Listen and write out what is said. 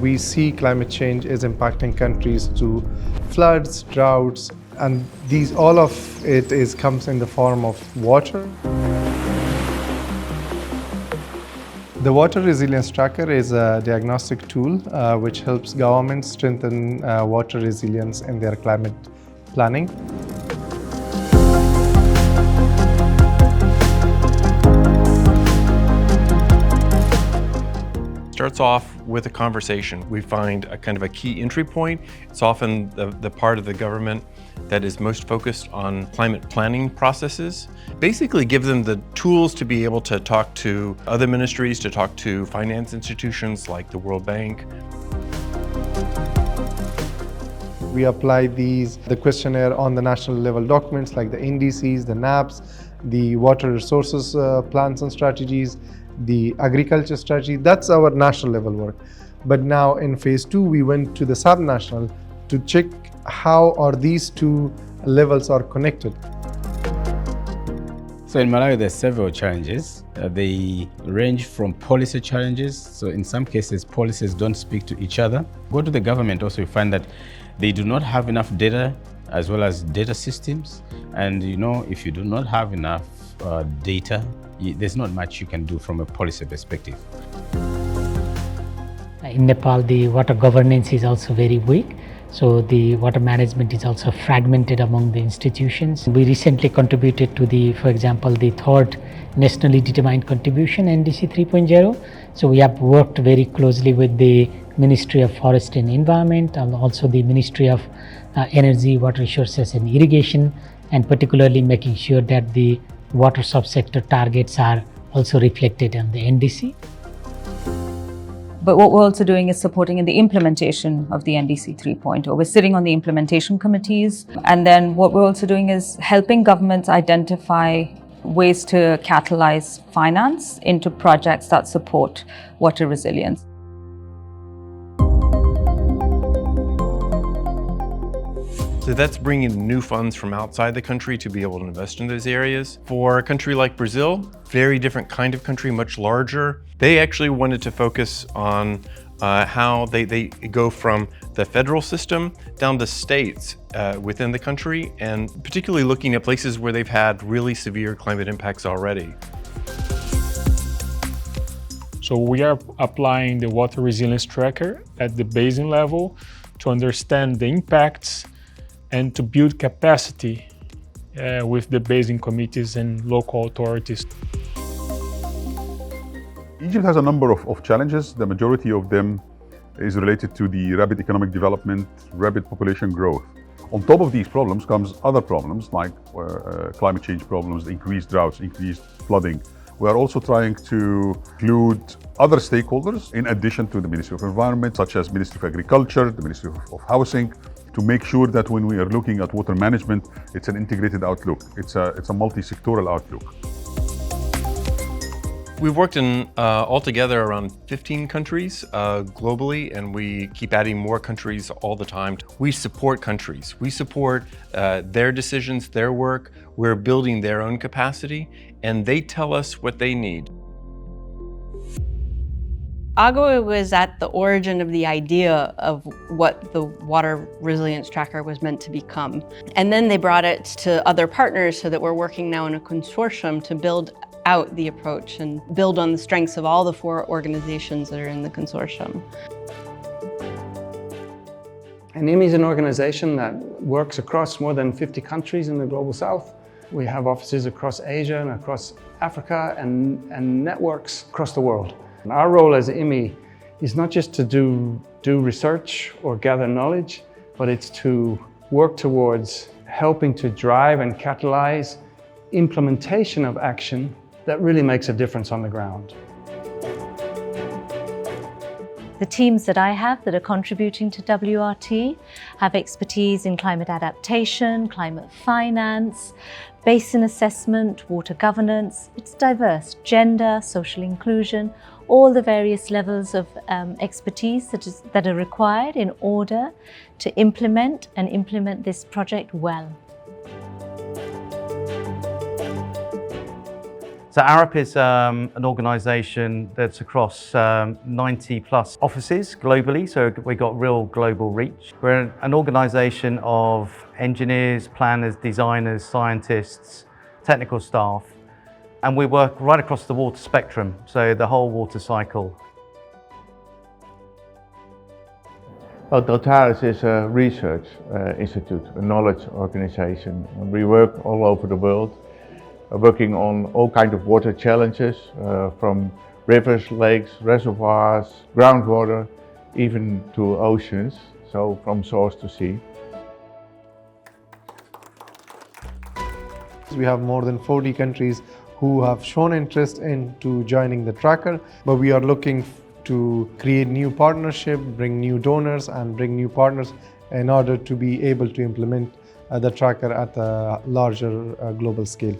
We see climate change is impacting countries through floods, droughts, and all of it comes in the form of water. The Water Resilience Tracker is a diagnostic tool which helps governments strengthen water resilience in their climate planning. Starts off with a conversation. We find a kind of a key entry point. It's often the part of the government that is most focused on climate planning processes. Basically give them the tools to be able to talk to other ministries, to talk to finance institutions like the World Bank. We apply the questionnaire on the national level documents like the NDCs, the NAPs, the water resources plans and strategies, the agriculture strategy. That's our national level work. But now in phase 2, we went to the sub-national to check how are these two levels are connected. So in Malawi, there's several challenges. They range from policy challenges. So in some cases, policies don't speak to each other. Go to the government also, you find that they do not have enough data as well as data systems. And if you do not have enough data, there's not much you can do from a policy perspective. In Nepal, the water governance is also very weak. So the water management is also fragmented among the institutions. We recently contributed to for example, the third nationally determined contribution, NDC 3.0. So we have worked very closely with the Ministry of Forest and Environment and also the Ministry of Energy, Water Resources and Irrigation, and particularly making sure that the water subsector targets are also reflected on the NDC. But what we're also doing is supporting in the implementation of the NDC 3.0. We're sitting on the implementation committees. And then what we're also doing is helping governments identify ways to catalyze finance into projects that support water resilience. So that's bringing new funds from outside the country to be able to invest in those areas. For a country like Brazil, very different kind of country, much larger. They actually wanted to focus on how they go from the federal system down to states within the country, and particularly looking at places where they've had really severe climate impacts already. So we are applying the Water Resilience Tracker at the basin level to understand the impacts and to build capacity with the basin committees and local authorities. Egypt has a number of challenges. The majority of them is related to the rapid economic development, rapid population growth. On top of these problems comes other problems like climate change problems, increased droughts, increased flooding. We are also trying to include other stakeholders in addition to the Ministry of Environment, such as Ministry of Agriculture, the Ministry of Housing, to make sure that when we are looking at water management, it's an integrated outlook. It's a multi-sectoral outlook. We've worked in altogether around 15 countries globally, and we keep adding more countries all the time. We support countries. We support their decisions, their work. We're building their own capacity, and they tell us what they need. AGWA was at the origin of the idea of what the Water Resilience Tracker was meant to become. And then they brought it to other partners so that we're working now in a consortium to build out the approach and build on the strengths of all the 4 organizations that are in the consortium. NIMI is an organization that works across more than 50 countries in the Global South. We have offices across Asia and across Africa and networks across the world. And our role as IMI is not just to do research or gather knowledge, but it's to work towards helping to drive and catalyze implementation of action that really makes a difference on the ground. The teams that I have that are contributing to WRT have expertise in climate adaptation, climate finance, basin assessment, water governance. It's diverse, gender, social inclusion, all the various levels of expertise that are required in order to implement this project well. So ARAP is an organisation that's across 90 plus offices globally, so we've got real global reach. We're an organisation of engineers, planners, designers, scientists, technical staff, and we work right across the water spectrum, so the whole water cycle. Well, Deltares is a research institute, a knowledge organization. And we work all over the world, working on all kinds of water challenges, from rivers, lakes, reservoirs, groundwater, even to oceans, so from source to sea. We have more than 40 countries who have shown interest into joining the tracker, but we are looking to create new partnership, bring new donors and bring new partners in order to be able to implement the tracker at a larger global scale.